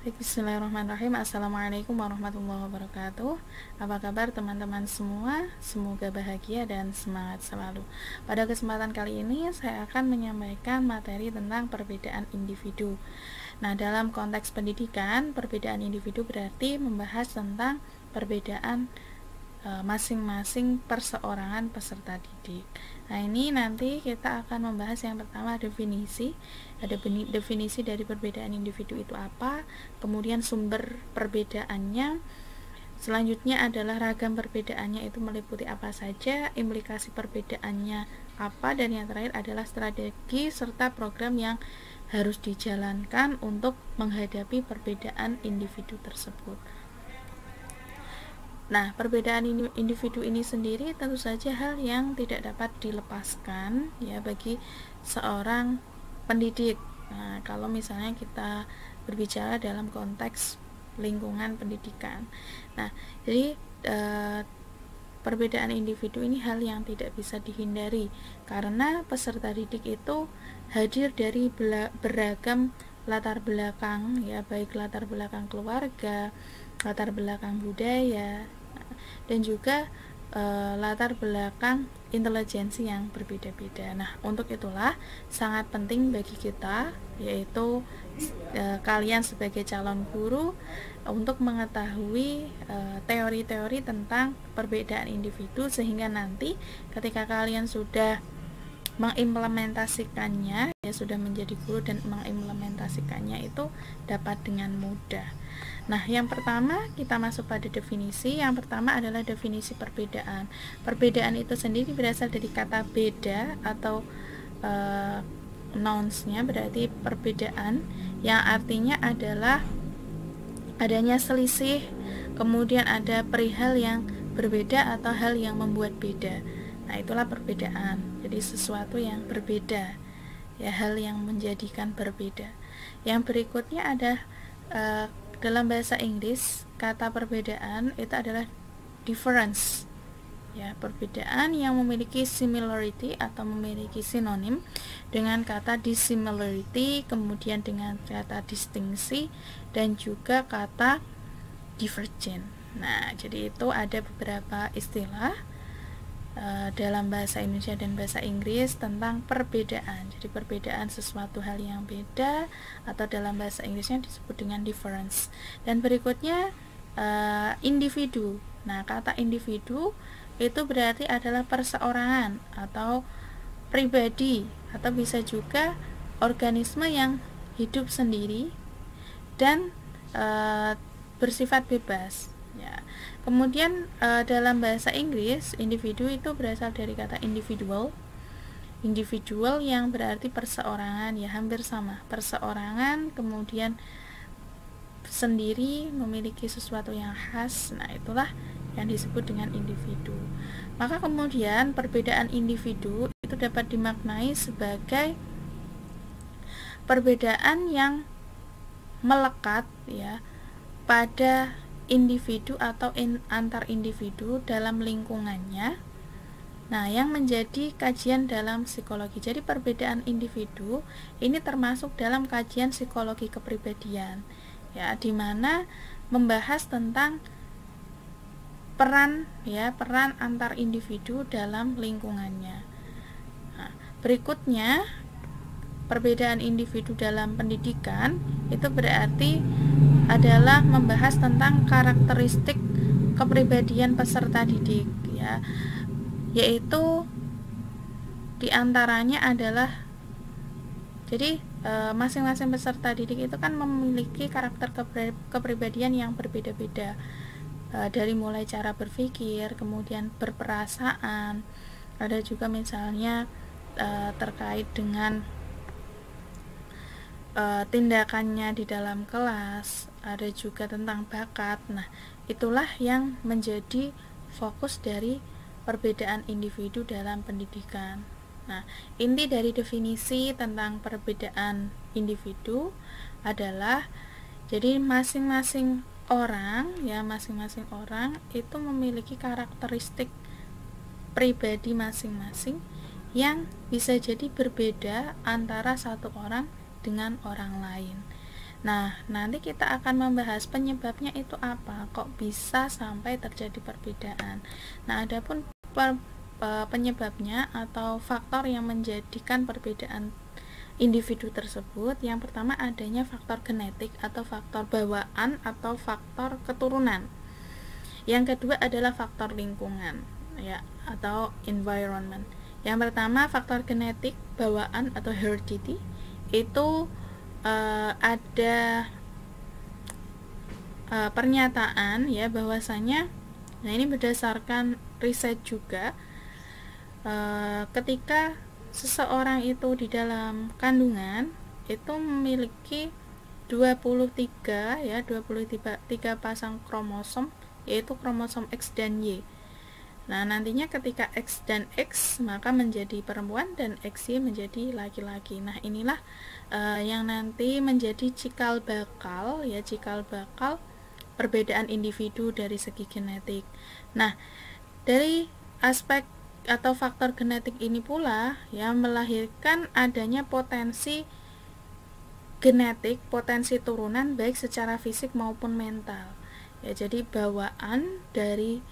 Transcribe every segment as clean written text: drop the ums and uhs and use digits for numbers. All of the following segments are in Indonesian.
Bismillahirrahmanirrahim. Assalamualaikum warahmatullahi wabarakatuh. Apa kabar teman-teman semua? Semoga bahagia dan semangat selalu. Pada kesempatan kali ini saya akan menyampaikan materi tentang perbedaan individu. Nah, dalam konteks pendidikan, perbedaan individu berarti membahas tentang perbedaan masing-masing perseorangan peserta didik. Nah, ini nanti kita akan membahas yang pertama definisi. Ada definisi dari perbedaan individu itu apa, kemudian sumber perbedaannya, selanjutnya adalah ragam perbedaannya itu meliputi apa saja, implikasi perbedaannya apa, dan yang terakhir adalah strategi serta program yang harus dijalankan untuk menghadapi perbedaan individu tersebut. Nah, perbedaan individu ini sendiri tentu saja hal yang tidak dapat dilepaskan ya bagi seorang pendidik. Nah, kalau misalnya kita berbicara dalam konteks lingkungan pendidikan. Nah, jadi perbedaan individu ini hal yang tidak bisa dihindari karena peserta didik itu hadir dari beragam latar belakang ya, baik latar belakang keluarga, latar belakang budaya, dan juga latar belakang intelijensi yang berbeda-beda. Nah, untuk itulah sangat penting bagi kita, yaitu kalian sebagai calon guru, untuk mengetahui teori-teori tentang perbedaan individu, sehingga nanti ketika kalian sudah mengimplementasikannya, ya sudah menjadi guru dan mengimplementasikannya itu dapat dengan mudah. Nah, yang pertama kita masuk pada definisi. Yang pertama adalah definisi perbedaan. Perbedaan itu sendiri berasal dari kata beda atau nouns-nya berarti perbedaan, yang artinya adalah adanya selisih, kemudian ada perihal yang berbeda atau hal yang membuat beda. Nah, itulah perbedaan. Jadi sesuatu yang berbeda, ya, hal yang menjadikan berbeda. Yang berikutnya ada dalam bahasa Inggris kata perbedaan itu adalah difference. Ya, perbedaan yang memiliki similarity atau memiliki sinonim dengan kata dissimilarity, kemudian dengan kata distingsi, dan juga kata divergent. Nah, jadi itu ada beberapa istilah dalam bahasa Indonesia dan bahasa Inggris tentang perbedaan. Jadi perbedaan sesuatu hal yang beda, atau dalam bahasa Inggrisnya disebut dengan difference. Dan berikutnya individu. Nah, kata individu itu berarti adalah perseorangan atau pribadi, atau bisa juga organisme yang hidup sendiri dan bersifat bebas. Ya. Kemudian dalam bahasa Inggris individu itu berasal dari kata individual. Individual yang berarti perseorangan, ya hampir sama. Perseorangan, kemudian sendiri, memiliki sesuatu yang khas. Nah, itulah yang disebut dengan individu. Maka kemudian perbedaan individu itu dapat dimaknai sebagai perbedaan yang melekat ya pada individu atau antar individu dalam lingkungannya. Nah, yang menjadi kajian dalam psikologi. Jadi perbedaan individu ini termasuk dalam kajian psikologi kepribadian, ya, di mana membahas tentang peran antar individu dalam lingkungannya. Nah, berikutnya perbedaan individu dalam pendidikan itu berarti adalah membahas tentang karakteristik kepribadian peserta didik, ya, yaitu diantaranya adalah jadi masing-masing peserta didik itu kan memiliki karakter kepribadian yang berbeda-beda, dari mulai cara berpikir, kemudian berperasaan, ada juga misalnya terkait dengan tindakannya di dalam kelas, ada juga tentang bakat. Nah, itulah yang menjadi fokus dari perbedaan individu dalam pendidikan. Nah, inti dari definisi tentang perbedaan individu adalah jadi masing-masing orang itu memiliki karakteristik pribadi masing-masing yang bisa jadi berbeda antara satu orang dengan orang lain. Nah, nanti kita akan membahas penyebabnya itu apa, kok bisa sampai terjadi perbedaan. Nah, adapun penyebabnya atau faktor yang menjadikan perbedaan individu tersebut, yang pertama adanya faktor genetik atau faktor bawaan atau faktor keturunan. Yang kedua adalah faktor lingkungan, ya, atau environment. Yang pertama faktor genetik bawaan atau heredity, itu ada pernyataan ya bahwasanya, nah ini berdasarkan riset juga, ketika seseorang itu di dalam kandungan itu memiliki 23 pasang kromosom, yaitu kromosom X dan Y. Nah, nantinya ketika X dan X maka menjadi perempuan dan XY menjadi laki-laki. Nah, inilah yang nanti menjadi cikal bakal perbedaan individu dari segi genetik. Nah, dari aspek atau faktor genetik ini pula yang melahirkan adanya potensi genetik, potensi turunan baik secara fisik maupun mental. Ya, jadi bawaan dari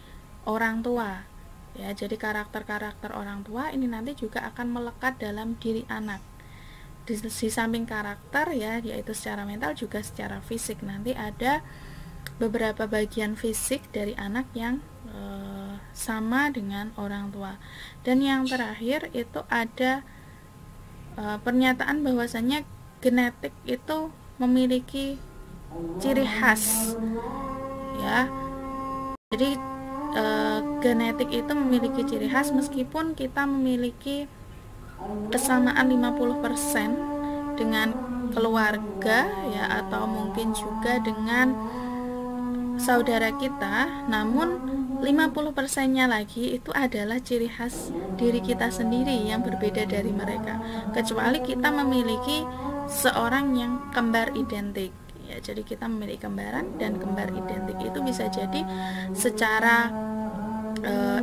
orang tua. Ya, jadi karakter-karakter orang tua ini nanti juga akan melekat dalam diri anak. Di samping karakter ya, yaitu secara mental juga secara fisik. Nanti ada beberapa bagian fisik dari anak yang sama dengan orang tua. Dan yang terakhir itu ada pernyataan bahwasanya genetik itu memiliki ciri khas. Ya. Jadi genetik itu memiliki ciri khas meskipun kita memiliki kesamaan 50% dengan keluarga ya, atau mungkin juga dengan saudara kita, namun 50%-nya lagi itu adalah ciri khas diri kita sendiri yang berbeda dari mereka, kecuali kita memiliki seorang yang kembar identik. Ya, jadi kita memiliki kembaran dan kembar identik itu bisa jadi secara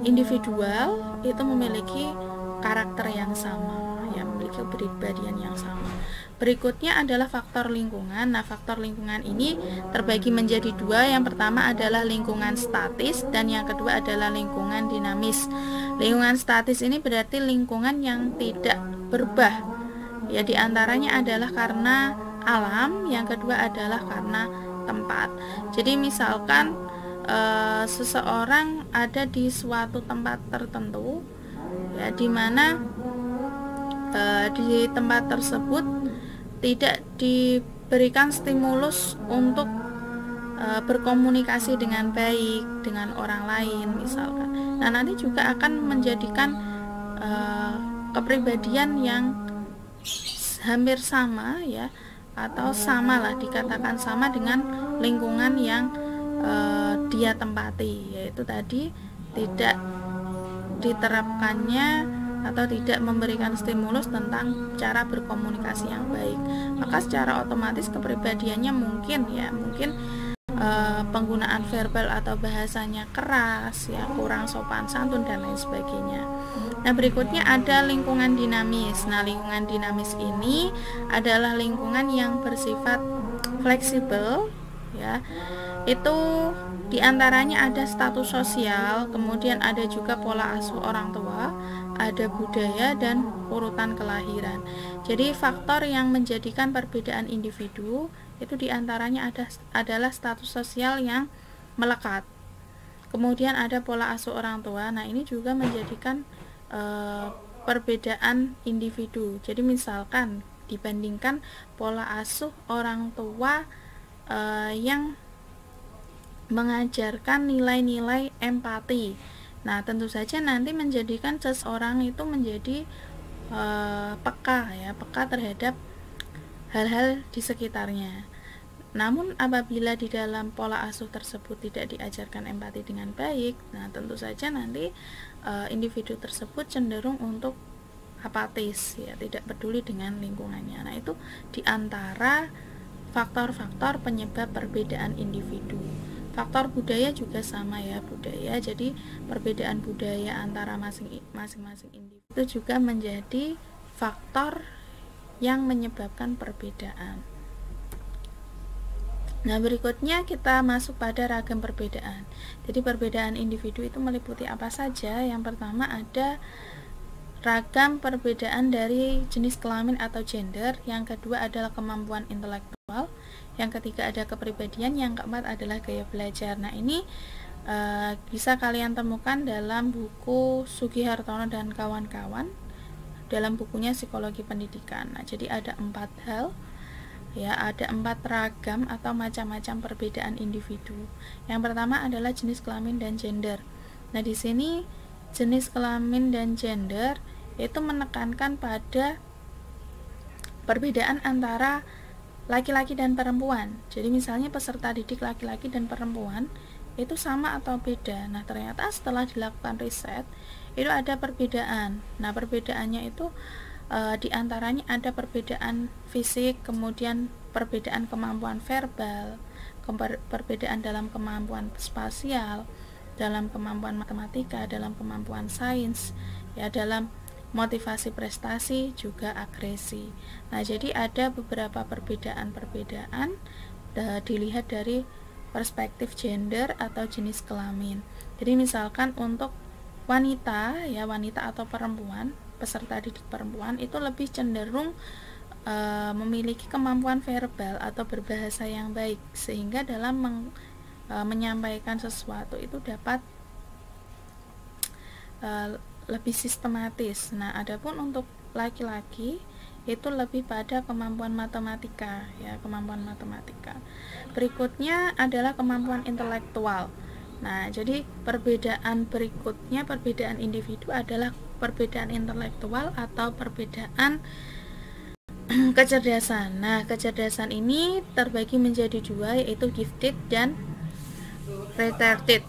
individual itu memiliki karakter yang sama, ya, memiliki kepribadian yang sama. Berikutnya adalah faktor lingkungan. Nah, faktor lingkungan ini terbagi menjadi dua. Yang pertama adalah lingkungan statis dan yang kedua adalah lingkungan dinamis. Lingkungan statis ini berarti lingkungan yang tidak berubah. Ya, diantaranya adalah karena alam, yang kedua adalah karena tempat. Jadi misalkan seseorang ada di suatu tempat tertentu, ya, di mana di tempat tersebut tidak diberikan stimulus untuk berkomunikasi dengan baik dengan orang lain misalkan. Nah, nanti juga akan menjadikan kepribadian yang hampir sama ya, atau samalah, dikatakan sama dengan lingkungan yang dia tempati, yaitu tadi tidak diterapkannya atau tidak memberikan stimulus tentang cara berkomunikasi yang baik, maka secara otomatis kepribadiannya mungkin penggunaan verbal atau bahasanya keras ya, kurang sopan santun dan lain sebagainya. Nah, berikutnya ada lingkungan dinamis. Nah, lingkungan dinamis ini adalah lingkungan yang bersifat fleksibel ya. Itu diantaranya ada status sosial, kemudian ada juga pola asuh orang tua, ada budaya dan urutan kelahiran. Jadi faktor yang menjadikan perbedaan individu itu diantaranya adalah status sosial yang melekat, kemudian ada pola asuh orang tua. Nah, ini juga menjadikan perbedaan individu. Jadi misalkan dibandingkan pola asuh orang tua yang mengajarkan nilai-nilai empati, nah tentu saja nanti menjadikan seseorang itu menjadi peka terhadap hal-hal di sekitarnya. Namun apabila di dalam pola asuh tersebut tidak diajarkan empati dengan baik, nah tentu saja nanti individu tersebut cenderung untuk apatis ya, tidak peduli dengan lingkungannya. Nah, itu diantara faktor-faktor penyebab perbedaan individu. Faktor budaya juga sama ya, budaya. Jadi perbedaan budaya antara masing-masing individu itu juga menjadi faktor yang menyebabkan perbedaan. Nah, berikutnya kita masuk pada ragam perbedaan. Jadi perbedaan individu itu meliputi apa saja? Yang pertama ada ragam perbedaan dari jenis kelamin atau gender. Yang kedua adalah kemampuan intelektual. Yang ketiga ada kepribadian. Yang keempat adalah gaya belajar. Nah, ini bisa kalian temukan dalam buku Sugihartono dan kawan-kawan, dalam bukunya Psikologi Pendidikan. Nah, jadi ada 4 hal. Ya, ada 4 ragam atau macam-macam perbedaan individu. Yang pertama adalah jenis kelamin dan gender. Nah, di sini jenis kelamin dan gender itu menekankan pada perbedaan antara laki-laki dan perempuan. Jadi misalnya peserta didik laki-laki dan perempuan itu sama atau beda. Nah, ternyata setelah dilakukan riset itu ada perbedaan. Nah, perbedaannya itu di antaranya ada perbedaan fisik, kemudian perbedaan kemampuan verbal, perbedaan dalam kemampuan spasial, dalam kemampuan matematika, dalam kemampuan sains, ya, dalam motivasi prestasi, juga agresi. Nah, jadi ada beberapa perbedaan-perbedaan dilihat dari perspektif gender atau jenis kelamin. Jadi misalkan untuk wanita, ya, wanita atau perempuan, peserta didik perempuan itu lebih cenderung memiliki kemampuan verbal atau berbahasa yang baik, sehingga dalam menyampaikan sesuatu itu dapat lebih sistematis. Nah, adapun untuk laki-laki itu lebih pada kemampuan matematika, ya, kemampuan matematika. Berikutnya adalah kemampuan intelektual. Nah, jadi perbedaan berikutnya, perbedaan individu adalah perbedaan intelektual atau perbedaan kecerdasan. Nah, kecerdasan ini terbagi menjadi 2, yaitu gifted dan retarded.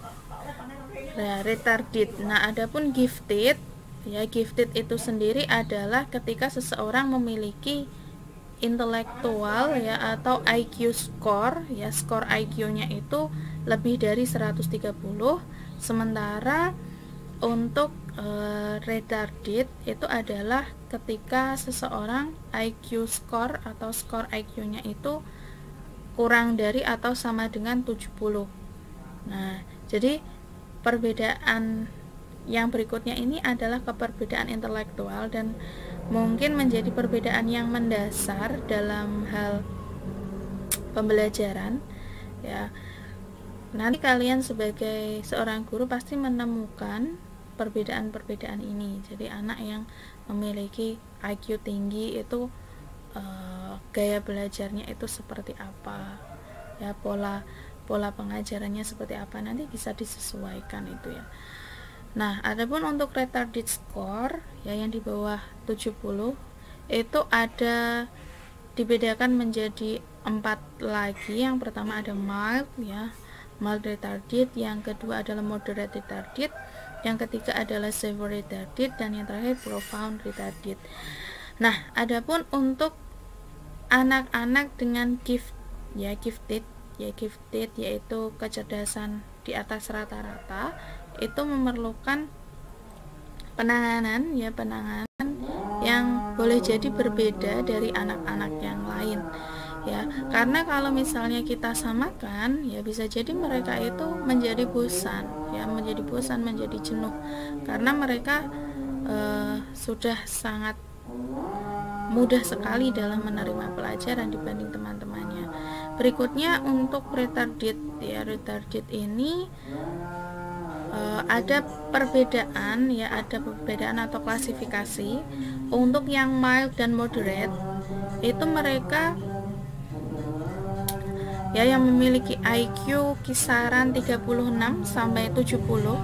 Nah, adapun gifted, ya, gifted itu sendiri adalah ketika seseorang memiliki intelektual, ya, atau IQ score, ya, skor IQ-nya itu lebih dari 130. Sementara untuk retarded itu adalah ketika seseorang IQ score atau skor IQ-nya itu kurang dari atau sama dengan 70. Nah, jadi perbedaan yang berikutnya ini adalah perbedaan intelektual dan mungkin menjadi perbedaan yang mendasar dalam hal pembelajaran, ya. Nanti kalian sebagai seorang guru pasti menemukan perbedaan-perbedaan ini. Jadi anak yang memiliki IQ tinggi itu gaya belajarnya itu seperti apa, ya, pola pengajarannya seperti apa, nanti bisa disesuaikan itu, ya. Nah, adapun untuk retarded score, ya, yang di bawah 70 itu ada dibedakan menjadi 4 lagi. Yang pertama ada mild, ya, mild retarded, yang kedua adalah moderate retarded, yang ketiga adalah severe retarded, dan yang terakhir profound retarded. Nah, adapun untuk anak-anak dengan gifted yaitu kecerdasan di atas rata-rata, itu memerlukan penanganan yang boleh jadi berbeda dari anak-anak yang lain, ya, karena kalau misalnya kita samakan, ya, bisa jadi mereka itu menjadi bosan, menjadi jenuh, karena mereka sudah sangat mudah sekali dalam menerima pelajaran dibanding teman-temannya. Berikutnya untuk retarded, ya, retarded ini ada perbedaan, ya, ada perbedaan atau klasifikasi. Untuk yang mild dan moderate itu mereka, ya, yang memiliki IQ kisaran 36 sampai 70.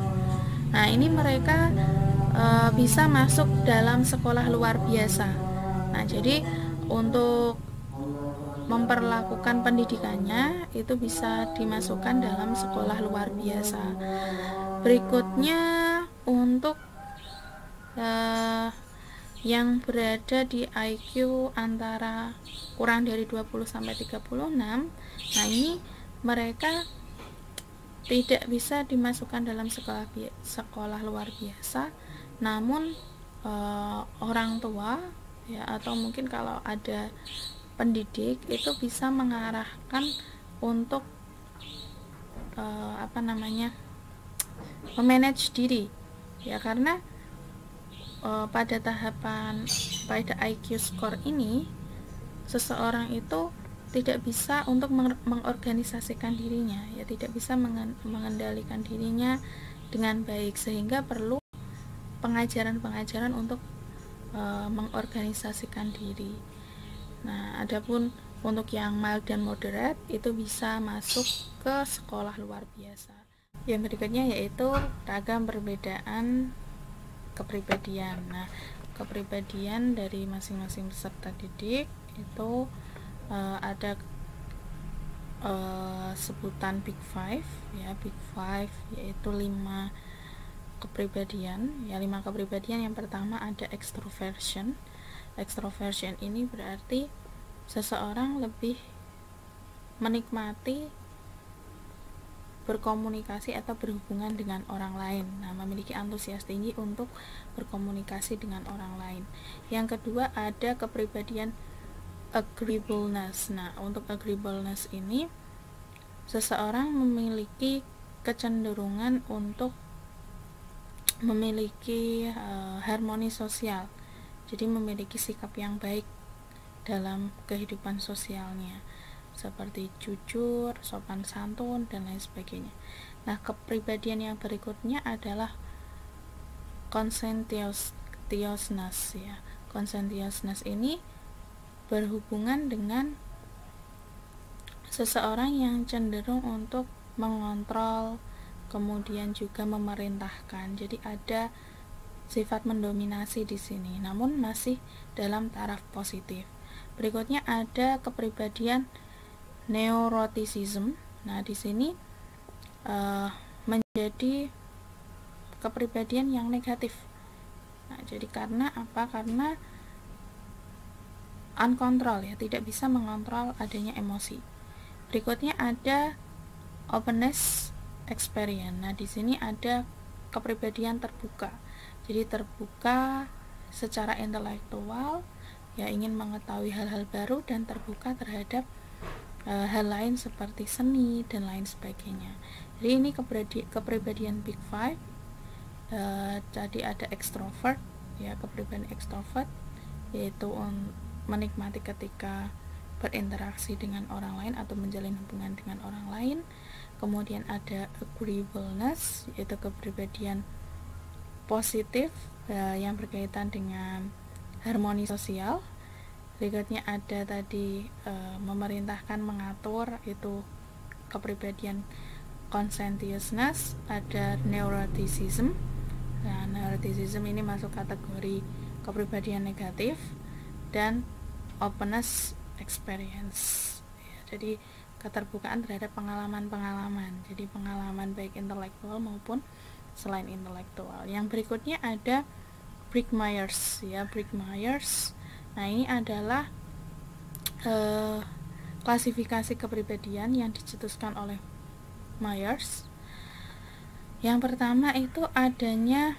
Nah, ini mereka bisa masuk dalam sekolah luar biasa. Nah, jadi untuk memperlakukan pendidikannya itu bisa dimasukkan dalam sekolah luar biasa. Berikutnya untuk yang berada di IQ antara kurang dari 20 sampai 36. Nah, ini mereka tidak bisa dimasukkan dalam sekolah luar biasa, namun orang tua, ya, atau mungkin kalau ada pendidik itu bisa mengarahkan untuk memanage diri, ya, karena pada tahapan pada IQ score ini seseorang itu tidak bisa untuk mengorganisasikan dirinya, ya, tidak bisa mengendalikan dirinya dengan baik, sehingga perlu pengajaran-pengajaran untuk mengorganisasikan diri. Nah, adapun untuk yang mild dan moderate itu bisa masuk ke sekolah luar biasa. Yang berikutnya yaitu ragam perbedaan kepribadian. Nah, kepribadian dari masing-masing peserta didik itu ada sebutan Big Five, ya, Big Five yaitu 5 kepribadian. Ya, 5 kepribadian. Yang pertama ada extroversion. Extroversion ini berarti seseorang lebih menikmati berkomunikasi atau berhubungan dengan orang lain. Nah, memiliki antusias tinggi untuk berkomunikasi dengan orang lain. Yang kedua ada kepribadian agreeableness. Nah, untuk agreeableness ini seseorang memiliki kecenderungan untuk memiliki harmoni sosial. Jadi memiliki sikap yang baik dalam kehidupan sosialnya, seperti jujur, sopan santun, dan lain sebagainya. Nah, kepribadian yang berikutnya adalah conscientiousness, ya. Conscientiousness ini berhubungan dengan seseorang yang cenderung untuk mengontrol, kemudian juga memerintahkan. Jadi ada sifat mendominasi di sini, namun masih dalam taraf positif. Berikutnya ada kepribadian neuroticism. Nah, di sini menjadi kepribadian yang negatif. Nah, jadi karena apa? Karena uncontrol, ya, tidak bisa mengontrol adanya emosi. Berikutnya ada openness experience. Nah, di sini ada kepribadian terbuka. Jadi terbuka secara intelektual, ya, ingin mengetahui hal-hal baru dan terbuka terhadap hal lain seperti seni dan lain sebagainya. Jadi ini kepribadian Big Five. Jadi ada extrovert, ya, kepribadian extrovert yaitu menikmati ketika berinteraksi dengan orang lain atau menjalin hubungan dengan orang lain. Kemudian ada agreeableness, yaitu kepribadian positif yang berkaitan dengan harmoni sosial. Berikutnya ada tadi memerintahkan, mengatur, itu kepribadian conscientiousness. Ada neuroticism. Nah, neuroticism ini masuk kategori kepribadian negatif. Dan openness experience, ya, jadi keterbukaan terhadap pengalaman-pengalaman. Jadi pengalaman baik intelektual maupun selain intelektual. Yang berikutnya ada Briggs-Myers, ya, Briggs-Myers. Nah, ini adalah klasifikasi kepribadian yang dicetuskan oleh Myers. Yang pertama itu adanya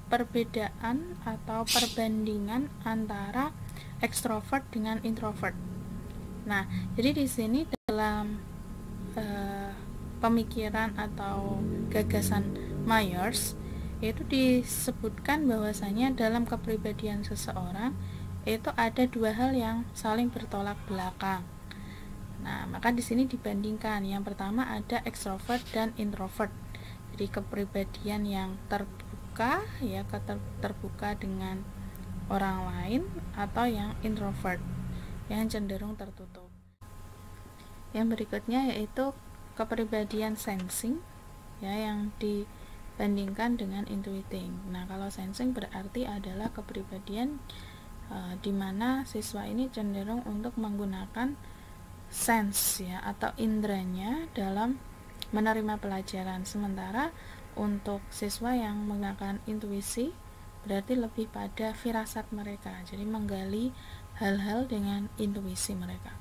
perbedaan atau perbandingan antara ekstrovert dengan introvert. Nah, jadi di sini dalam pemikiran atau gagasan Myers itu disebutkan bahwasanya dalam kepribadian seseorang itu ada dua hal yang saling bertolak belakang. Nah, maka di sini dibandingkan. Yang pertama ada ekstrovert dan introvert. Jadi kepribadian yang terbuka, ya, terbuka dengan orang lain, atau yang introvert yang cenderung tertutup. Yang berikutnya yaitu kepribadian sensing, ya, yang dibandingkan dengan intuiting. Nah, kalau sensing berarti adalah kepribadian di mana siswa ini cenderung untuk menggunakan sense, ya, atau indranya dalam menerima pelajaran. Sementara untuk siswa yang menggunakan intuisi berarti lebih pada firasat mereka, jadi menggali hal-hal dengan intuisi mereka.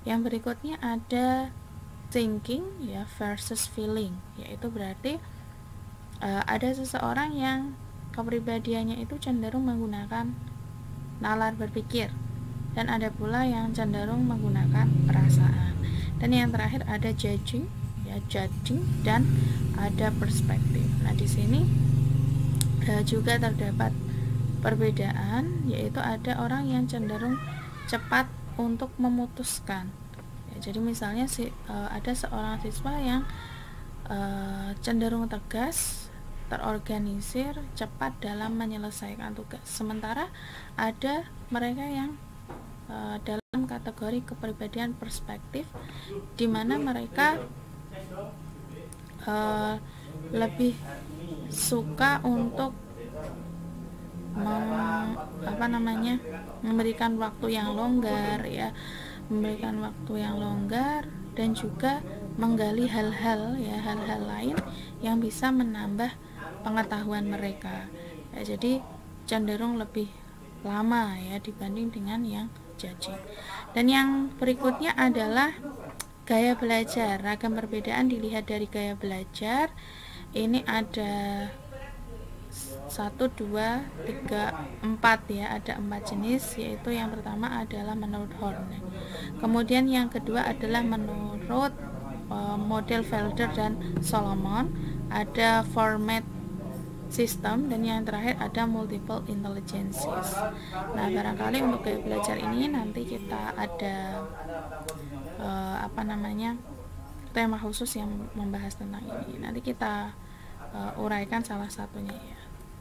Yang berikutnya ada thinking, ya, versus feeling, yaitu berarti ada seseorang yang kepribadiannya itu cenderung menggunakan nalar berpikir, dan ada pula yang cenderung menggunakan perasaan. Dan yang terakhir ada judging, dan ada perspektif. Nah, di sini juga terdapat perbedaan, yaitu ada orang yang cenderung cepat untuk memutuskan. Jadi misalnya ada seorang siswa yang cenderung tegas, terorganisir, cepat dalam menyelesaikan tugas. Sementara ada mereka yang dalam kategori kepribadian perspektif, di mana mereka lebih suka untuk memberikan waktu yang longgar, dan juga menggali hal-hal lain yang bisa menambah pengetahuan mereka. Jadi cenderung lebih lama dibanding dengan yang judging. Dan yang berikutnya adalah gaya belajar. Ragam perbedaan dilihat dari gaya belajar. Ini ada 1, 2, 3, 4 ada 4 jenis, yaitu yang pertama adalah menurut Horn. Kemudian yang kedua adalah menurut model Felder dan Solomon, ada format system, dan yang terakhir ada multiple intelligences. Nah, barangkali untuk gaya belajar ini nanti kita ada tema khusus yang membahas tentang ini. Nanti kita uraikan salah satunya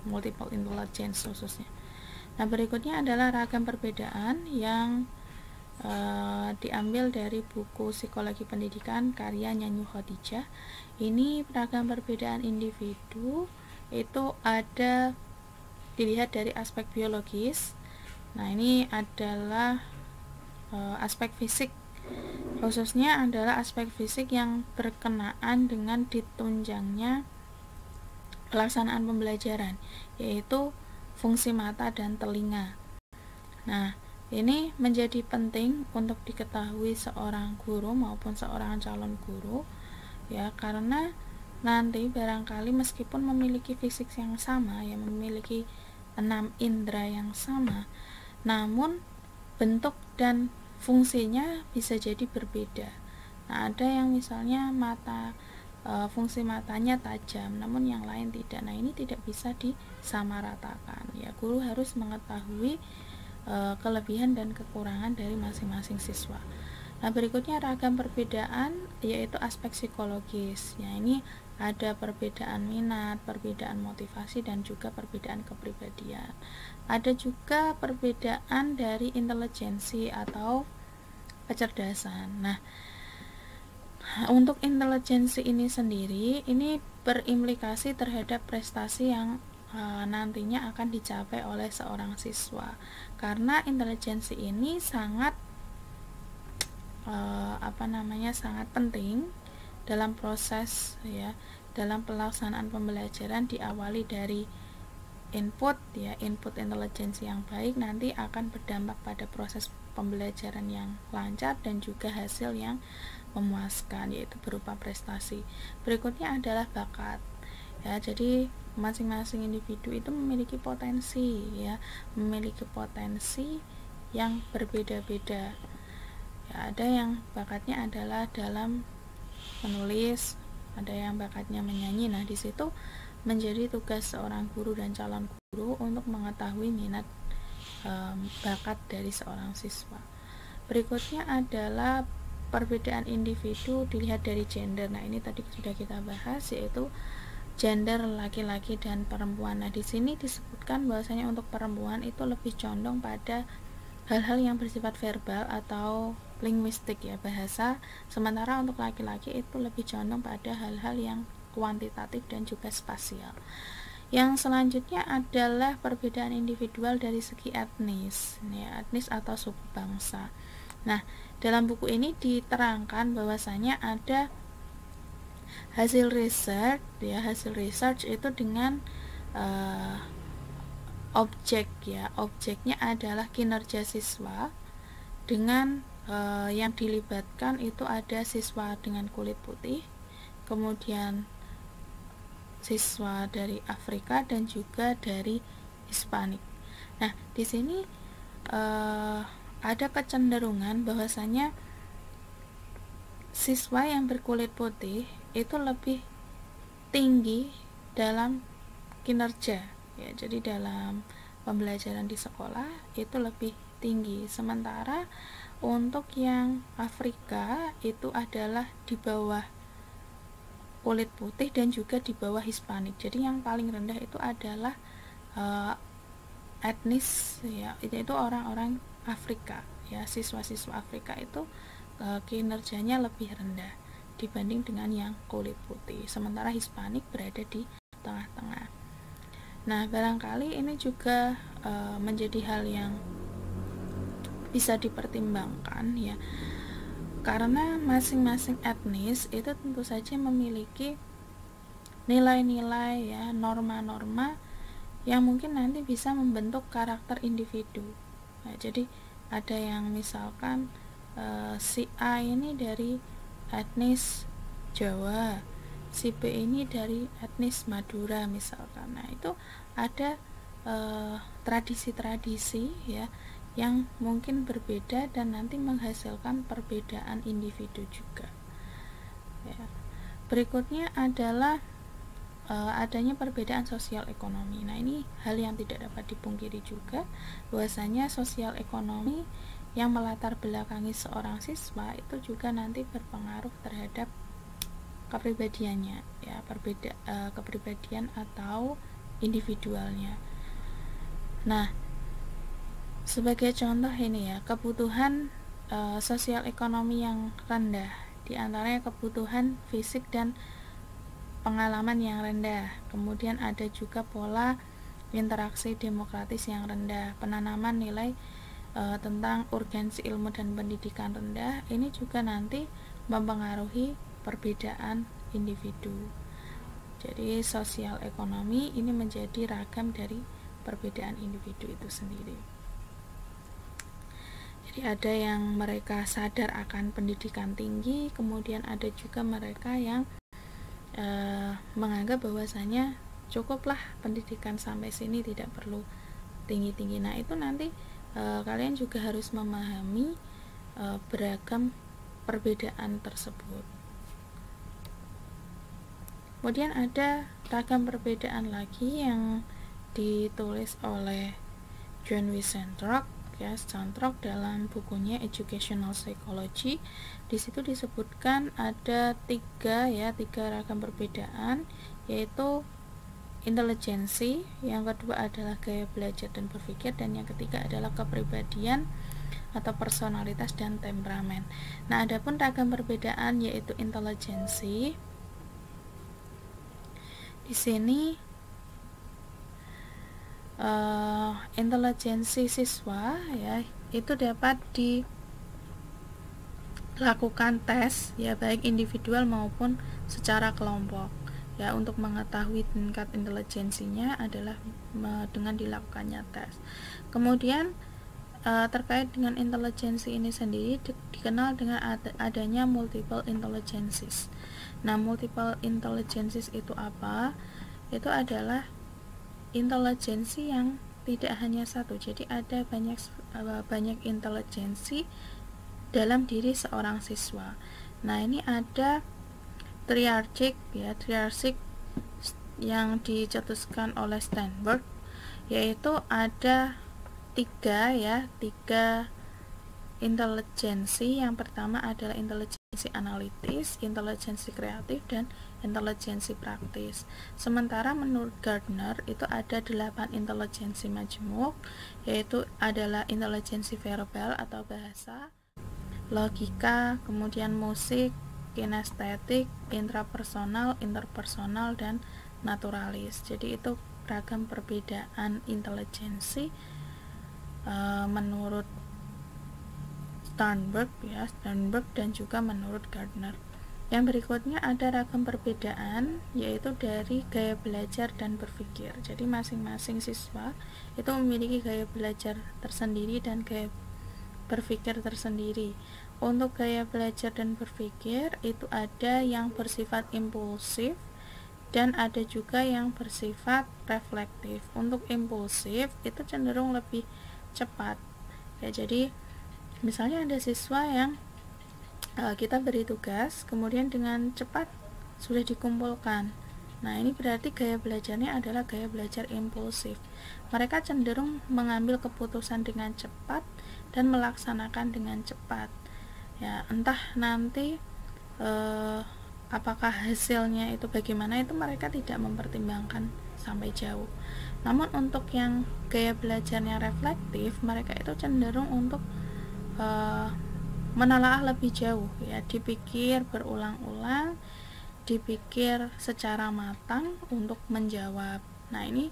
multiple intelligence khususnya. Nah, berikutnya adalah ragam perbedaan yang diambil dari buku Psikologi Pendidikan karya Nyanyu Khadijah. Ini ragam perbedaan individu itu ada dilihat dari aspek biologis. Nah, ini adalah aspek fisik, khususnya adalah aspek fisik yang berkenaan dengan ditunjangnya pelaksanaan pembelajaran, yaitu fungsi mata dan telinga. Nah, ini menjadi penting untuk diketahui seorang guru maupun seorang calon guru, karena nanti barangkali meskipun memiliki fisik yang sama, memiliki 6 indera yang sama, namun bentuk dan fungsinya bisa jadi berbeda. Nah, ada yang misalnya fungsi matanya tajam, namun yang lain tidak. Nah, ini tidak bisa disamaratakan. Guru harus mengetahui kelebihan dan kekurangan dari masing-masing siswa. Nah, berikutnya ragam perbedaan yaitu aspek psikologis. Ini ada perbedaan minat, perbedaan motivasi, dan juga perbedaan kepribadian. Ada juga perbedaan dari intelijensi atau kecerdasan. Nah, untuk intelijensi ini sendiri, ini berimplikasi terhadap prestasi yang nantinya akan dicapai oleh seorang siswa, karena intelijensi ini sangat sangat penting dalam proses dalam pelaksanaan pembelajaran. Diawali dari input intelijensi yang baik nanti akan berdampak pada proses pembelajaran yang lancar dan juga hasil yang memuaskan, yaitu berupa prestasi. Berikutnya adalah bakat. Jadi masing-masing individu itu memiliki potensi yang berbeda-beda. Ada yang bakatnya adalah dalam menulis, ada yang bakatnya menyanyi. Nah, di situ menjadi tugas seorang guru dan calon guru untuk mengetahui minat bakat dari seorang siswa. Berikutnya adalah perbedaan individu dilihat dari gender. Nah, ini tadi sudah kita bahas, yaitu gender laki-laki dan perempuan. Nah, di sini disebutkan bahwasanya untuk perempuan itu lebih condong pada hal-hal yang bersifat verbal atau linguistik bahasa, sementara untuk laki-laki itu lebih condong pada hal-hal yang kuantitatif dan juga spasial. Yang selanjutnya adalah perbedaan individual dari segi etnis, etnis atau suku bangsa. Nah, dalam buku ini diterangkan bahwasanya ada hasil research itu dengan objeknya adalah kinerja siswa, dengan yang dilibatkan itu ada siswa dengan kulit putih, kemudian siswa dari Afrika, dan juga dari Hispanik. Nah, di sini ada kecenderungan bahwasanya siswa yang berkulit putih itu lebih tinggi dalam kinerja ya, jadi dalam pembelajaran di sekolah itu lebih tinggi, sementara untuk yang Afrika itu adalah di bawah kulit putih dan juga di bawah Hispanik. Jadi yang paling rendah itu adalah etnis ya, itu orang-orang Afrika ya, siswa-siswa Afrika itu kinerjanya lebih rendah dibanding dengan yang kulit putih, sementara Hispanik berada di tengah-tengah. Nah, barangkali ini juga menjadi hal yang bisa dipertimbangkan ya, karena masing-masing etnis itu tentu saja memiliki nilai-nilai ya, norma-norma yang mungkin nanti bisa membentuk karakter individu. Nah, jadi ada yang misalkan si A ini dari etnis Jawa, si B ini dari etnis Madura misalkan. Nah, itu ada tradisi-tradisi ya yang mungkin berbeda dan nanti menghasilkan perbedaan individu juga ya. Berikutnya adalah adanya perbedaan sosial ekonomi. Nah, ini hal yang tidak dapat dipungkiri juga, bahwasanya sosial ekonomi yang melatar belakangi seorang siswa itu juga nanti berpengaruh terhadap kepribadiannya ya, kepribadian atau individualnya. Nah, sebagai contoh ini ya, kebutuhan sosial ekonomi yang rendah, diantaranya kebutuhan fisik dan pengalaman yang rendah, kemudian ada juga pola interaksi demokratis yang rendah, penanaman nilai tentang urgensi ilmu dan pendidikan rendah, ini juga nanti mempengaruhi perbedaan individu. Jadi sosial ekonomi ini menjadi ragam dari perbedaan individu itu sendiri. Jadi ada yang mereka sadar akan pendidikan tinggi, kemudian ada juga mereka yang menganggap bahwasanya cukuplah pendidikan sampai sini, tidak perlu tinggi-tinggi. Nah, itu nanti kalian juga harus memahami beragam perbedaan tersebut. Kemudian ada ragam perbedaan lagi yang ditulis oleh John Wiesenthrock ya, Stanthrock dalam bukunya Educational Psychology. Di situ disebutkan ada tiga ragam perbedaan, yaitu intelijensi, yang kedua adalah gaya belajar dan berpikir, dan yang ketiga adalah kepribadian atau personalitas dan temperamen. Nah, adapun ragam perbedaan yaitu intelijensi, di sini intelijensi siswa ya itu dapat dilakukan tes ya, baik individual maupun secara kelompok ya, untuk mengetahui tingkat intelijensinya adalah dengan dilakukannya tes. Kemudian terkait dengan intelijensi ini sendiri dikenal dengan adanya multiple intelligences. Nah, multiple intelligences itu apa? Itu adalah intelijensi yang tidak hanya satu, jadi ada banyak intelijensi dalam diri seorang siswa. Nah, ini ada triarchik yang dicetuskan oleh Sternberg, yaitu ada tiga intelijensi. Yang pertama adalah intelijensi analitis, intelijensi kreatif, dan intelijensi praktis. Sementara menurut Gardner itu ada 8 intelijensi majemuk, yaitu adalah intelijensi verbal atau bahasa, logika, kemudian musik, kinestetik, intrapersonal, interpersonal, dan naturalis. Jadi itu ragam perbedaan intelijensi menurut Sternberg dan juga menurut Gardner. Yang berikutnya ada ragam perbedaan, yaitu dari gaya belajar dan berpikir. Jadi masing-masing siswa itu memiliki gaya belajar tersendiri dan gaya berpikir tersendiri. Untuk gaya belajar dan berpikir itu ada yang bersifat impulsif dan ada juga yang bersifat reflektif. Untuk impulsif itu cenderung lebih cepat ya, jadi Misalnya ada siswa yang kita beri tugas, kemudian dengan cepat sudah dikumpulkan. Nah, ini berarti gaya belajarnya adalah gaya belajar impulsif. Mereka cenderung mengambil keputusan dengan cepat dan melaksanakan dengan cepat. Ya, entah nanti apakah hasilnya itu bagaimana, itu mereka tidak mempertimbangkan sampai jauh. Namun untuk yang gaya belajarnya reflektif, mereka itu cenderung untuk menelaah lebih jauh, ya, dipikir berulang-ulang, dipikir secara matang untuk menjawab. Nah, ini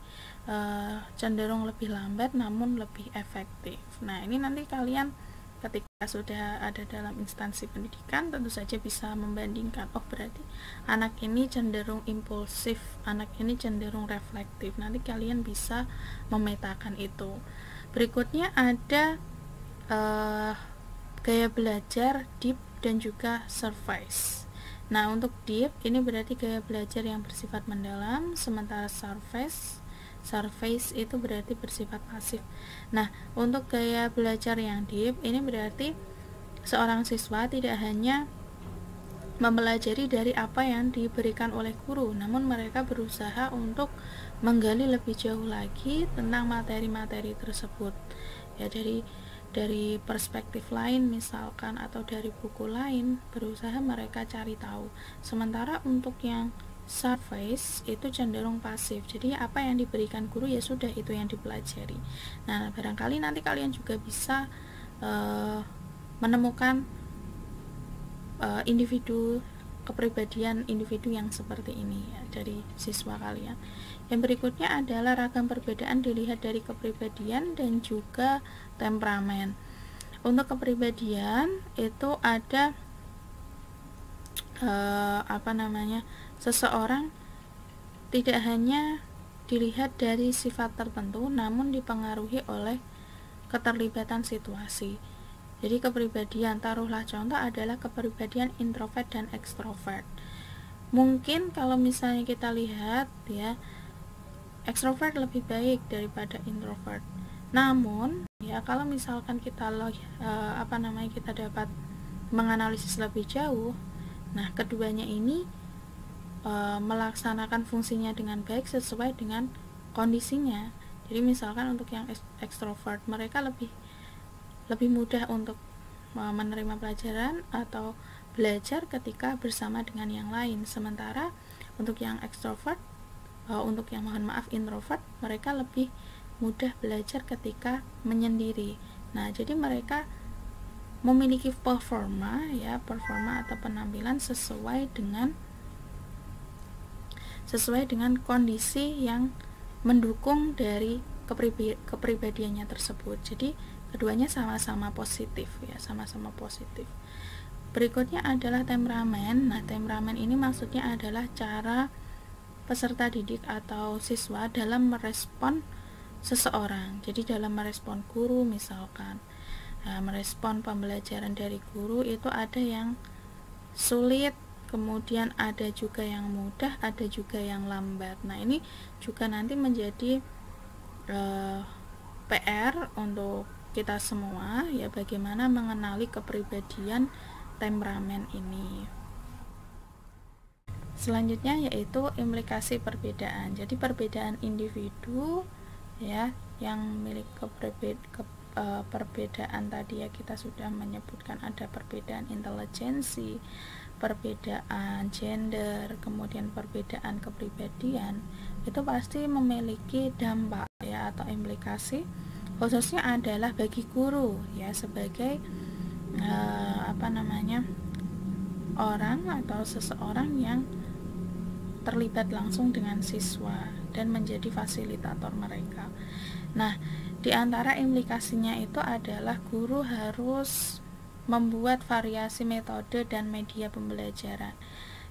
cenderung lebih lambat namun lebih efektif. Nah, ini nanti kalian ketika sudah ada dalam instansi pendidikan tentu saja bisa membandingkan, oh berarti anak ini cenderung impulsif, anak ini cenderung reflektif. Nanti kalian bisa memetakan itu. Berikutnya ada gaya belajar deep dan juga surface. Nah, untuk deep ini berarti gaya belajar yang bersifat mendalam, sementara surface itu berarti bersifat pasif. Nah, untuk gaya belajar yang deep ini berarti seorang siswa tidak hanya mempelajari dari apa yang diberikan oleh guru, namun mereka berusaha untuk menggali lebih jauh lagi tentang materi-materi tersebut. Ya, dari perspektif lain misalkan, atau dari buku lain, berusaha mereka cari tahu. Sementara untuk yang surface itu cenderung pasif, jadi apa yang diberikan guru ya sudah itu yang dipelajari. Nah, barangkali nanti kalian juga bisa menemukan kepribadian individu yang seperti ini ya, dari siswa kalian. Yang berikutnya adalah ragam perbedaan dilihat dari kepribadian dan juga temperamen. Untuk kepribadian itu ada seseorang tidak hanya dilihat dari sifat tertentu, namun dipengaruhi oleh keterlibatan situasi. Jadi kepribadian, taruhlah contoh adalah kepribadian introvert dan ekstrovert. Mungkin kalau misalnya kita lihat ya, ekstrovert lebih baik daripada introvert. Namun ya, kalau misalkan kita kita dapat menganalisis lebih jauh, nah keduanya ini melaksanakan fungsinya dengan baik sesuai dengan kondisinya. Jadi misalkan untuk yang ekstrovert, mereka lebih mudah untuk menerima pelajaran atau belajar ketika bersama dengan yang lain. Sementara untuk yang ekstrovert, introvert, mereka lebih mudah belajar ketika menyendiri. Nah, jadi mereka memiliki performa atau penampilan sesuai dengan kondisi yang mendukung dari kepribadiannya tersebut. Jadi keduanya sama-sama positif ya, sama-sama positif. Berikutnya adalah temperamen. Nah, temperamen ini maksudnya adalah cara peserta didik atau siswa dalam merespon seseorang. Jadi dalam merespon guru misalkan, merespon pembelajaran dari guru itu ada yang sulit, kemudian ada juga yang mudah, ada juga yang lambat. Nah, ini juga nanti menjadi PR untuk kita semua ya, bagaimana mengenali kepribadian temperamen ini. Selanjutnya yaitu implikasi perbedaan. Jadi perbedaan individu ya yang memiliki perbedaan tadi ya, kita sudah menyebutkan ada perbedaan intelijensi, perbedaan gender, kemudian perbedaan kepribadian, itu pasti memiliki dampak ya atau implikasi, khususnya adalah bagi guru ya, sebagai orang atau seseorang yang terlibat langsung dengan siswa dan menjadi fasilitator mereka. Nah, di antara implikasinya itu adalah guru harus membuat variasi metode dan media pembelajaran.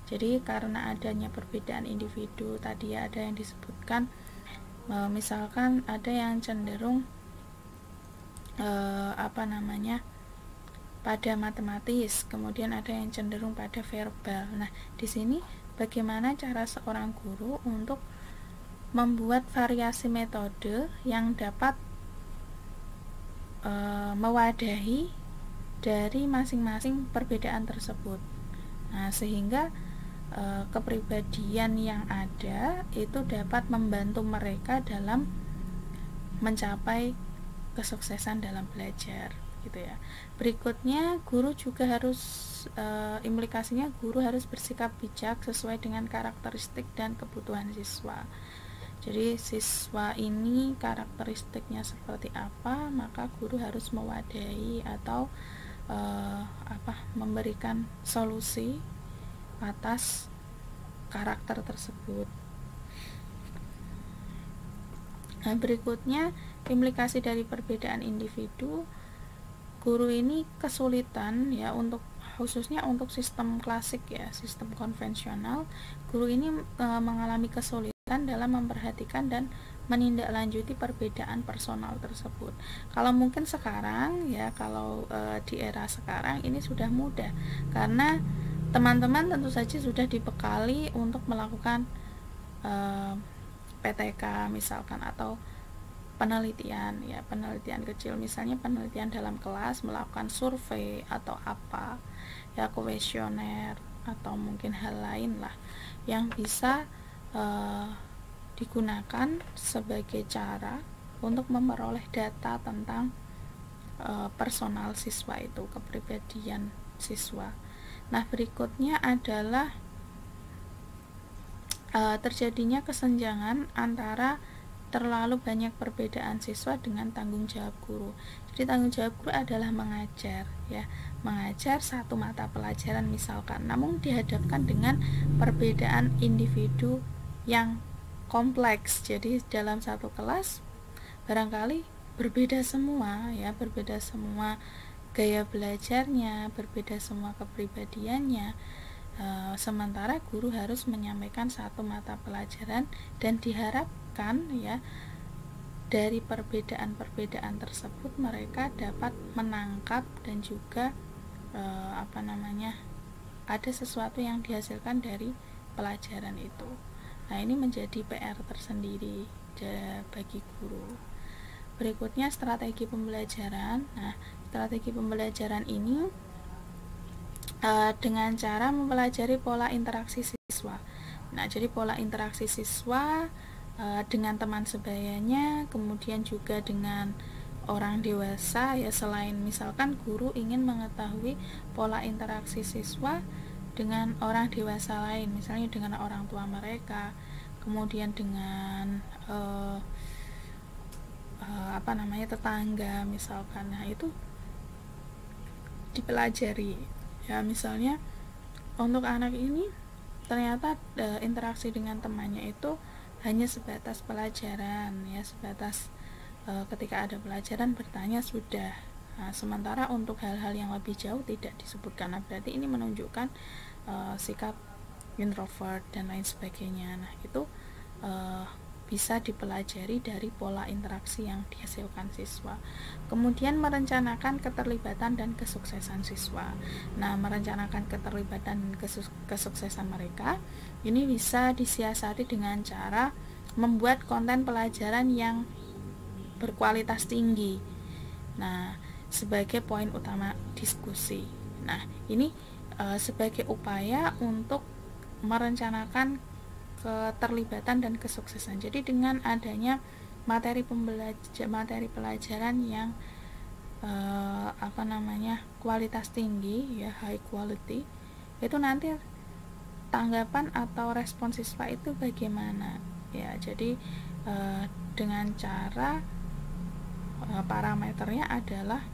Jadi karena adanya perbedaan individu tadi ya, ada yang disebutkan misalkan ada yang cenderung pada matematis, kemudian ada yang cenderung pada verbal. Nah, di sini bagaimana cara seorang guru untuk membuat variasi metode yang dapat mewadahi dari masing-masing perbedaan tersebut. Nah, sehingga kepribadian yang ada itu dapat membantu mereka dalam mencapai kesuksesan dalam belajar, gitu ya. Berikutnya, guru juga harus implikasinya guru harus bersikap bijak sesuai dengan karakteristik dan kebutuhan siswa. Jadi siswa ini karakteristiknya seperti apa, maka guru harus mewadahi atau memberikan solusi atas karakter tersebut. Nah, berikutnya implikasi dari perbedaan individu. Guru ini kesulitan ya khususnya untuk sistem klasik ya, sistem konvensional. Guru ini mengalami kesulitan dalam memperhatikan dan menindaklanjuti perbedaan personal tersebut. Kalau mungkin sekarang ya, kalau di era sekarang ini sudah mudah karena teman-teman tentu saja sudah dibekali untuk melakukan PTK misalkan, atau penelitian ya, penelitian kecil, misalnya penelitian dalam kelas, melakukan survei atau apa ya, kuesioner atau mungkin hal lain lah yang bisa digunakan sebagai cara untuk memperoleh data tentang personal siswa itu, kepribadian siswa. Nah, berikutnya adalah terjadinya kesenjangan antara terlalu banyak perbedaan siswa dengan tanggung jawab guru. Jadi tanggung jawab guru adalah mengajar ya, mengajar satu mata pelajaran misalkan, namun dihadapkan dengan perbedaan individu yang kompleks. Jadi dalam satu kelas barangkali berbeda semua ya, berbeda semua gaya belajarnya, berbeda semua kepribadiannya. Sementara guru harus menyampaikan satu mata pelajaran dan diharapkan ya, dari perbedaan-perbedaan tersebut mereka dapat menangkap dan juga ada sesuatu yang dihasilkan dari pelajaran itu. Nah, ini menjadi PR tersendiri bagi guru. Berikutnya strategi pembelajaran. Nah, strategi pembelajaran ini dengan cara mempelajari pola interaksi siswa. Nah, jadi pola interaksi siswa dengan teman sebayanya, kemudian juga dengan orang dewasa ya, selain misalkan guru ingin mengetahui pola interaksi siswa dengan orang dewasa lain, misalnya dengan orang tua mereka, kemudian dengan tetangga misalkan. Nah, itu dipelajari ya, misalnya untuk anak ini ternyata interaksi dengan temannya itu hanya sebatas pelajaran ya, sebatas ketika ada pelajaran bertanya sudah. Nah, sementara untuk hal-hal yang lebih jauh tidak disebutkan. Nah, berarti ini menunjukkan sikap introvert dan lain sebagainya. Nah, itu bisa dipelajari dari pola interaksi yang dihasilkan siswa. Kemudian merencanakan keterlibatan dan kesuksesan siswa. Nah, merencanakan keterlibatan dan kesuksesan mereka ini bisa disiasati dengan cara membuat konten pelajaran yang berkualitas tinggi. Nah, sebagai poin utama diskusi. Nah, ini sebagai upaya untuk merencanakan keterlibatan dan kesuksesan. Jadi dengan adanya materi pelajaran yang kualitas tinggi ya, high quality, itu nanti tanggapan atau respon siswa itu bagaimana ya. Jadi dengan cara parameternya adalah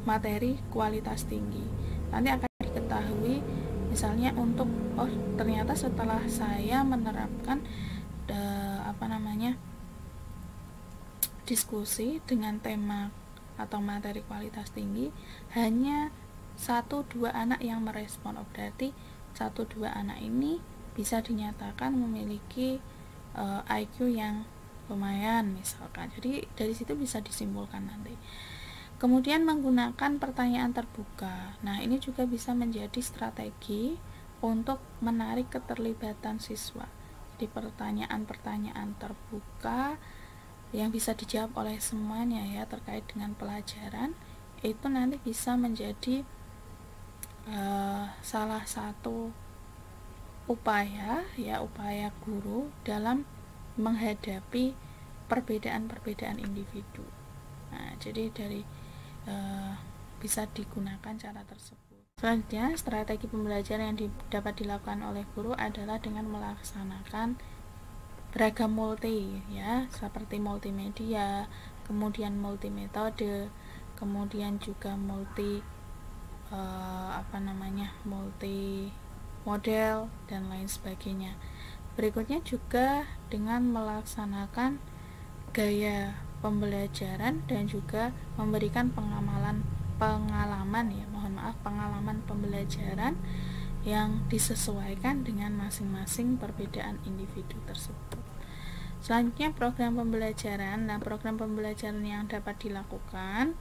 materi kualitas tinggi. Nanti akan diketahui misalnya untuk ternyata setelah saya menerapkan diskusi dengan tema atau materi kualitas tinggi, hanya 1-2 anak yang merespon. Berarti 1-2 anak ini bisa dinyatakan memiliki IQ yang lumayan misalkan. Jadi dari situ bisa disimpulkan nanti. Kemudian menggunakan pertanyaan terbuka. Nah, ini juga bisa menjadi strategi untuk menarik keterlibatan siswa. Jadi pertanyaan-pertanyaan terbuka yang bisa dijawab oleh semuanya ya, terkait dengan pelajaran, itu nanti bisa menjadi salah satu upaya guru dalam menghadapi perbedaan-perbedaan individu. Nah, jadi dari bisa digunakan cara tersebut. Selanjutnya, strategi pembelajaran yang dapat dilakukan oleh guru adalah dengan melaksanakan beragam multi, ya, seperti multimedia, kemudian multi metode, kemudian juga multi multi model dan lain sebagainya. Berikutnya juga dengan melaksanakan gaya pembelajaran dan juga memberikan pengalaman pembelajaran yang disesuaikan dengan masing-masing perbedaan individu tersebut. Selanjutnya program pembelajaran. Nah, program pembelajaran yang dapat dilakukan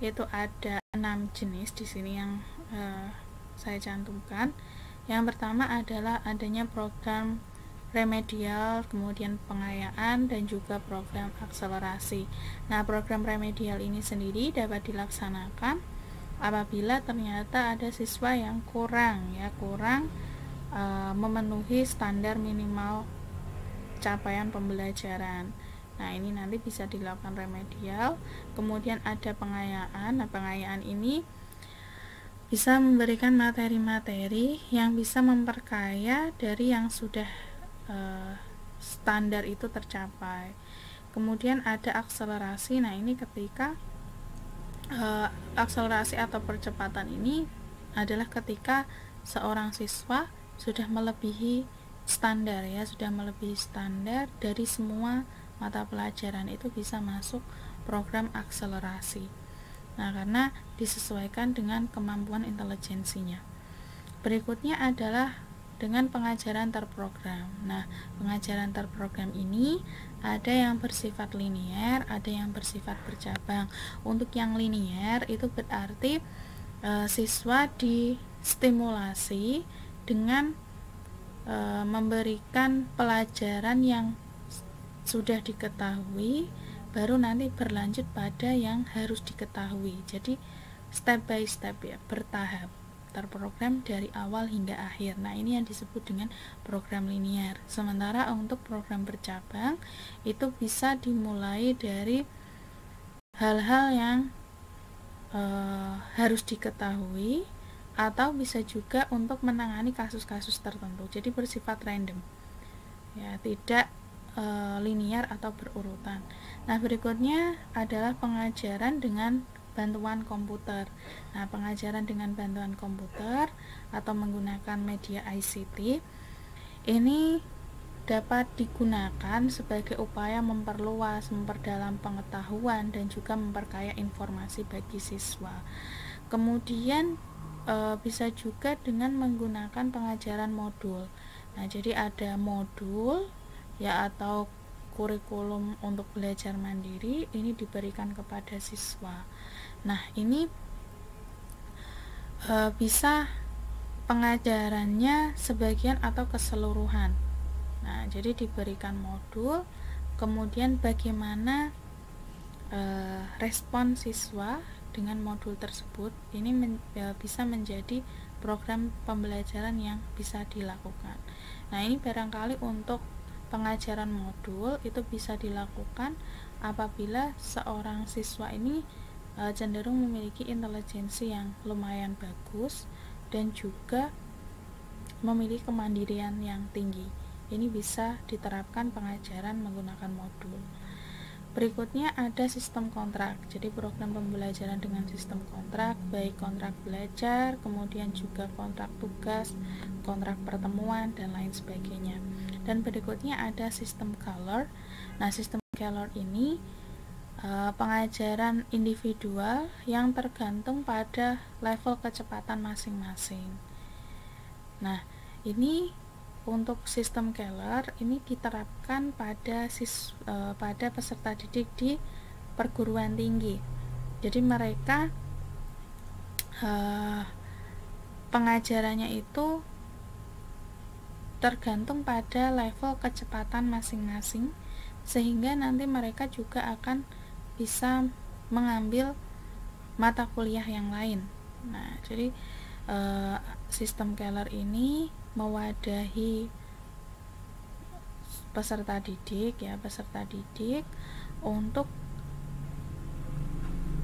yaitu ada 6 jenis di sini yang saya cantumkan. Yang pertama adalah adanya program remedial, kemudian pengayaan, dan juga program akselerasi. Nah, program remedial ini sendiri dapat dilaksanakan apabila ternyata ada siswa yang kurang memenuhi standar minimal capaian pembelajaran. Nah, ini nanti bisa dilakukan remedial. Kemudian ada pengayaan. Nah, pengayaan ini bisa memberikan materi-materi yang bisa memperkaya dari yang sudah standar itu tercapai. Kemudian ada akselerasi. Nah, ini ketika akselerasi atau percepatan ini adalah ketika seorang siswa sudah melebihi standar, ya, sudah melebihi standar dari semua mata pelajaran, itu bisa masuk program akselerasi. Nah, karena disesuaikan dengan kemampuan intelijensinya. Berikutnya adalah dengan pengajaran terprogram. Nah, pengajaran terprogram ini ada yang bersifat linier, ada yang bersifat bercabang. Untuk yang linier itu berarti siswa distimulasi dengan memberikan pelajaran yang sudah diketahui, baru nanti berlanjut pada yang harus diketahui. Jadi step by step, ya, bertahap, terprogram dari awal hingga akhir. Nah, ini yang disebut dengan program linier. Sementara untuk program bercabang itu bisa dimulai dari hal-hal yang harus diketahui, atau bisa juga untuk menangani kasus-kasus tertentu. Jadi bersifat random, ya, tidak linier atau berurutan. Nah, berikutnya adalah pengajaran dengan bantuan komputer. Nah, pengajaran dengan bantuan komputer atau menggunakan media ICT ini dapat digunakan sebagai upaya memperdalam pengetahuan dan juga memperkaya informasi bagi siswa. Kemudian bisa juga dengan menggunakan pengajaran modul. Nah, jadi ada modul, ya, atau kurikulum untuk belajar mandiri ini diberikan kepada siswa. Nah, ini bisa pengajarannya sebagian atau keseluruhan. Nah, jadi diberikan modul, kemudian bagaimana respon siswa dengan modul tersebut, ini bisa menjadi program pembelajaran yang bisa dilakukan. Nah, ini barangkali untuk pengajaran modul itu bisa dilakukan apabila seorang siswa ini cenderung memiliki intelijensi yang lumayan bagus dan juga memiliki kemandirian yang tinggi. Ini bisa diterapkan pengajaran menggunakan modul. Berikutnya ada sistem kontrak. Jadi program pembelajaran dengan sistem kontrak, baik kontrak belajar, kemudian juga kontrak tugas, kontrak pertemuan, dan lain sebagainya. Dan berikutnya ada sistem color. Nah, sistem color ini pengajaran individual yang tergantung pada level kecepatan masing-masing. Nah, ini untuk sistem Keller ini diterapkan pada peserta didik di perguruan tinggi. Jadi mereka pengajarannya itu tergantung pada level kecepatan masing-masing, sehingga nanti mereka juga akan bisa mengambil mata kuliah yang lain. Nah, jadi sistem Keller ini mewadahi peserta didik untuk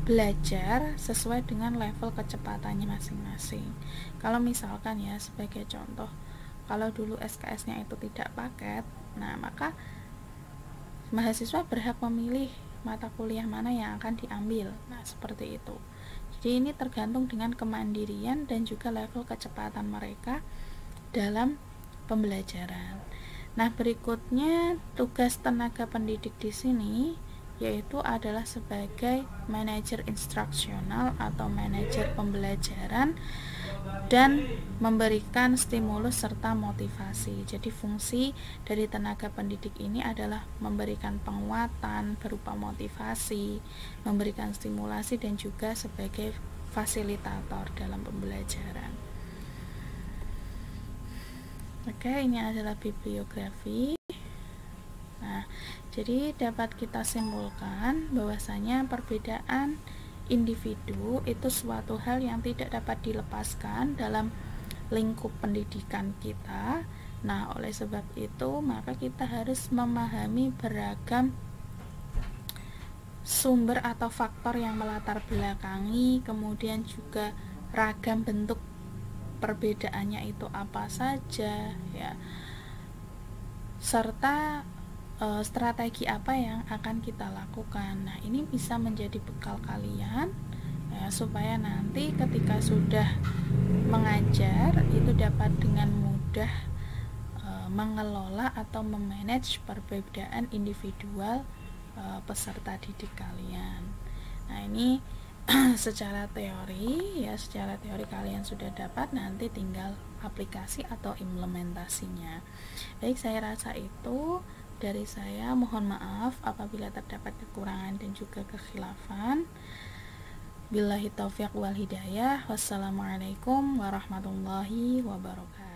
belajar sesuai dengan level kecepatannya masing-masing. Kalau misalkan ya, sebagai contoh, kalau dulu SKS-nya itu tidak paket, nah maka mahasiswa berhak memilih mata kuliah mana yang akan diambil. Nah, seperti itu. Jadi ini tergantung dengan kemandirian dan juga level kecepatan mereka dalam pembelajaran. Nah, berikutnya tugas tenaga pendidik di sini yaitu adalah sebagai manajer instruksional atau manajer pembelajaran dan memberikan stimulus serta motivasi. Jadi fungsi dari tenaga pendidik ini adalah memberikan penguatan berupa motivasi, memberikan stimulasi, dan juga sebagai fasilitator dalam pembelajaran. Oke, ini adalah bibliografi. Nah, jadi dapat kita simpulkan bahwasanya perbedaan individu itu suatu hal yang tidak dapat dilepaskan dalam lingkup pendidikan kita. Nah, oleh sebab itu maka kita harus memahami beragam sumber atau faktor yang melatar belakangi, kemudian juga ragam bentuk perbedaannya itu apa saja ya, serta strategi apa yang akan kita lakukan. Nah, ini bisa menjadi bekal kalian ya, supaya nanti ketika sudah mengajar itu dapat dengan mudah mengelola atau memanage perbedaan individual peserta didik kalian. Nah, ini secara teori ya, secara teori kalian sudah dapat, nanti tinggal aplikasi atau implementasinya. Baik, saya rasa itu dari saya. Mohon maaf apabila terdapat kekurangan dan juga kekhilafan. Billahi taufiq wal hidayah. Wassalamualaikum warahmatullahi wabarakatuh.